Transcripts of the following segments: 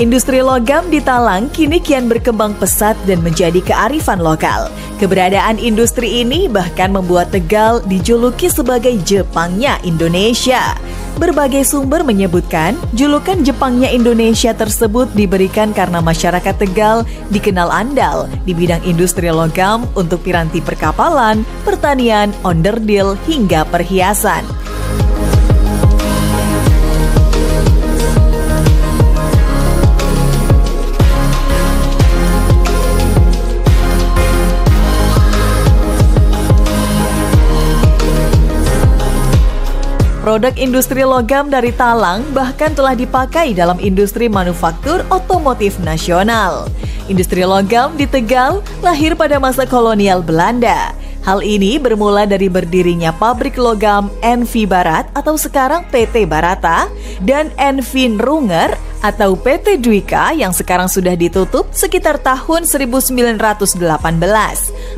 Industri logam di Talang kini kian berkembang pesat dan menjadi kearifan lokal. Keberadaan industri ini bahkan membuat Tegal dijuluki sebagai Jepangnya Indonesia. Berbagai sumber menyebutkan julukan Jepangnya Indonesia tersebut diberikan karena masyarakat Tegal dikenal andal di bidang industri logam untuk piranti perkapalan, pertanian, onderdil, hingga perhiasan. Produk industri logam dari Talang bahkan telah dipakai dalam industri manufaktur otomotif nasional. Industri logam di Tegal lahir pada masa kolonial Belanda. Hal ini bermula dari berdirinya pabrik logam NV Barat atau sekarang PT Barata dan NV Runger atau PT Dwika yang sekarang sudah ditutup sekitar tahun 1918.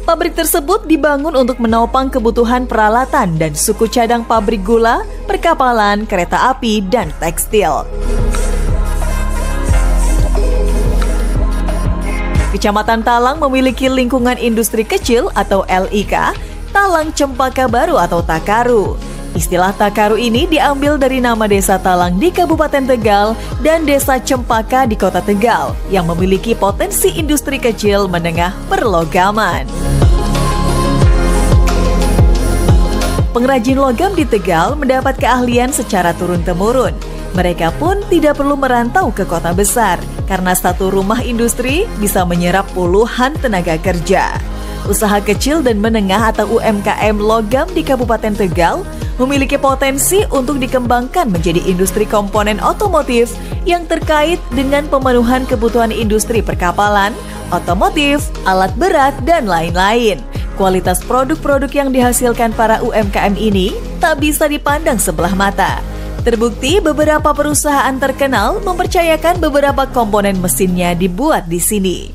Pabrik tersebut dibangun untuk menopang kebutuhan peralatan dan suku cadang pabrik gula, perkapalan, kereta api, dan tekstil. Kecamatan Talang memiliki lingkungan industri kecil atau LIK, Talang Cempaka Baru atau Takaru. Istilah Takaru ini diambil dari nama desa Talang di Kabupaten Tegal dan desa Cempaka di Kota Tegal yang memiliki potensi industri kecil menengah perlogaman. Pengrajin logam di Tegal mendapat keahlian secara turun-temurun. Mereka pun tidak perlu merantau ke kota besar karena satu rumah industri bisa menyerap puluhan tenaga kerja. Usaha kecil dan menengah atau UMKM logam di Kabupaten Tegal memiliki potensi untuk dikembangkan menjadi industri komponen otomotif yang terkait dengan pemenuhan kebutuhan industri perkapalan, otomotif, alat berat, dan lain-lain. Kualitas produk-produk yang dihasilkan para UMKM ini tak bisa dipandang sebelah mata. Terbukti beberapa perusahaan terkenal mempercayakan beberapa komponen mesinnya dibuat di sini.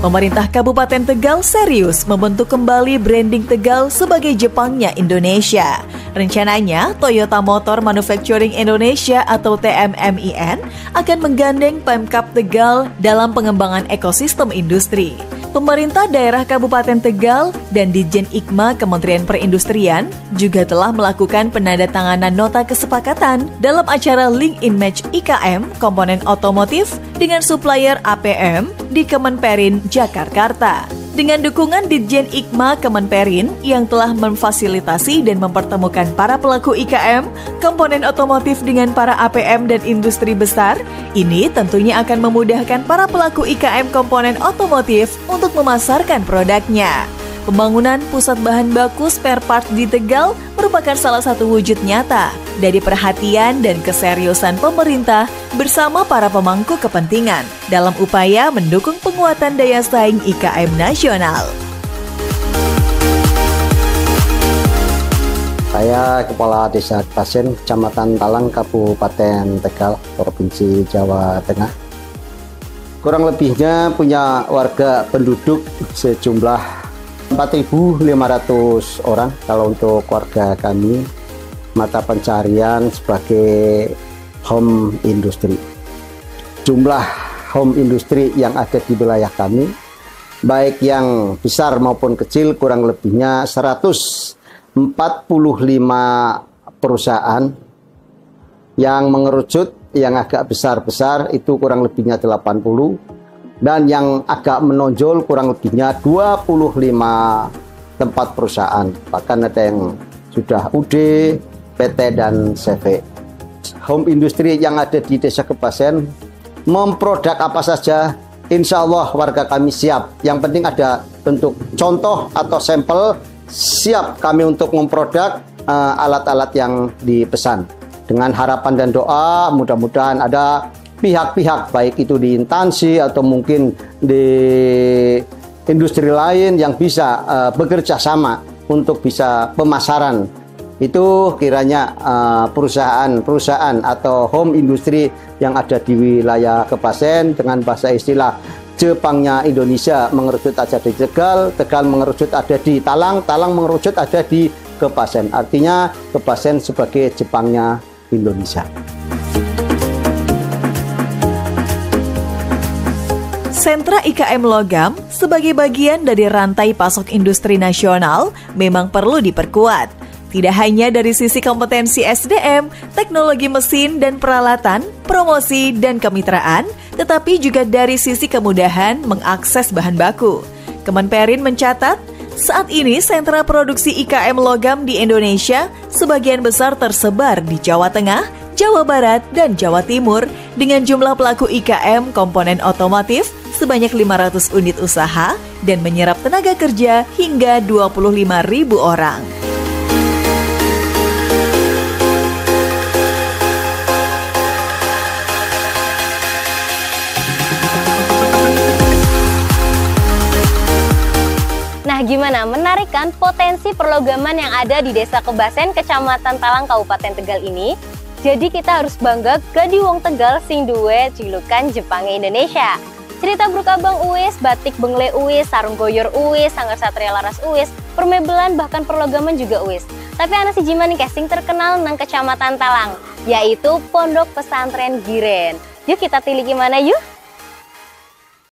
Pemerintah Kabupaten Tegal serius membentuk kembali branding Tegal sebagai Jepangnya Indonesia. Rencananya, Toyota Motor Manufacturing Indonesia atau TMMIN akan menggandeng Pemkab Tegal dalam pengembangan ekosistem industri. Pemerintah daerah Kabupaten Tegal dan Ditjen IKMA Kementerian Perindustrian juga telah melakukan penandatanganan nota kesepakatan dalam acara Link in Match IKM komponen otomotif dengan supplier APM di Kemenperin, Jakarta. Dengan dukungan Ditjen IKMA Kemenperin yang telah memfasilitasi dan mempertemukan para pelaku IKM, komponen otomotif dengan para APM dan industri besar, ini tentunya akan memudahkan para pelaku IKM komponen otomotif untuk memasarkan produknya. Pembangunan pusat bahan baku spare part di Tegal merupakan salah satu wujud nyata dari perhatian dan keseriusan pemerintah bersama para pemangku kepentingan dalam upaya mendukung penguatan daya saing IKM nasional. Saya Kepala Desa Pasen, Kecamatan Talang, Kabupaten Tegal, Provinsi Jawa Tengah. Kurang lebihnya punya warga penduduk sejumlah 4.500 orang. Kalau untuk warga kami, mata pencarian sebagai home industry. Jumlah home industry yang ada di wilayah kami, baik yang besar maupun kecil, kurang lebihnya 145 perusahaan. Yang mengerucut, yang agak besar-besar itu kurang lebihnya 80. Dan yang agak menonjol kurang lebihnya 25 tempat perusahaan. Bahkan ada yang sudah UD, PT, dan CV. Home industry yang ada di Desa Kebasen, memproduk apa saja, insya Allah warga kami siap. Yang penting ada bentuk contoh atau sampel, siap kami untuk memproduk alat-alat yang dipesan. Dengan harapan dan doa, mudah-mudahan ada pihak-pihak baik itu di instansi atau mungkin di industri lain yang bisa bekerja sama untuk bisa pemasaran. Itu kiranya perusahaan-perusahaan atau home industry yang ada di wilayah Kebasen dengan bahasa istilah Jepangnya Indonesia mengerucut ada di Tegal, Tegal mengerucut ada di Talang, Talang mengerucut ada di Kepasen. Artinya Kepasen sebagai Jepangnya Indonesia. Sentra IKM Logam sebagai bagian dari rantai pasok industri nasional memang perlu diperkuat. Tidak hanya dari sisi kompetensi SDM, teknologi mesin dan peralatan, promosi dan kemitraan, tetapi juga dari sisi kemudahan mengakses bahan baku. Kemenperin mencatat, saat ini sentra produksi IKM Logam di Indonesia sebagian besar tersebar di Jawa Tengah, Jawa Barat, dan Jawa Timur dengan jumlah pelaku IKM komponen otomotif sebanyak 500 unit usaha dan menyerap tenaga kerja hingga 25.000 orang. Nah, gimana? Menarik kan potensi perlogaman yang ada di Desa Kebasen, Kecamatan Talang, Kabupaten Tegal ini? Jadi kita harus bangga gadi wong Tegal sing duwe julukan Jepangnya Indonesia. Cerita Brukabang uwis, batik bengle uwis, sarung goyor uwis, sanggar satria laras uwis, permebelan bahkan perlogaman juga uwis. Tapi ana si jiman nih casing terkenal nang Kecamatan Talang, yaitu Pondok Pesantren Giren. Yuk kita tilik gimana yuk?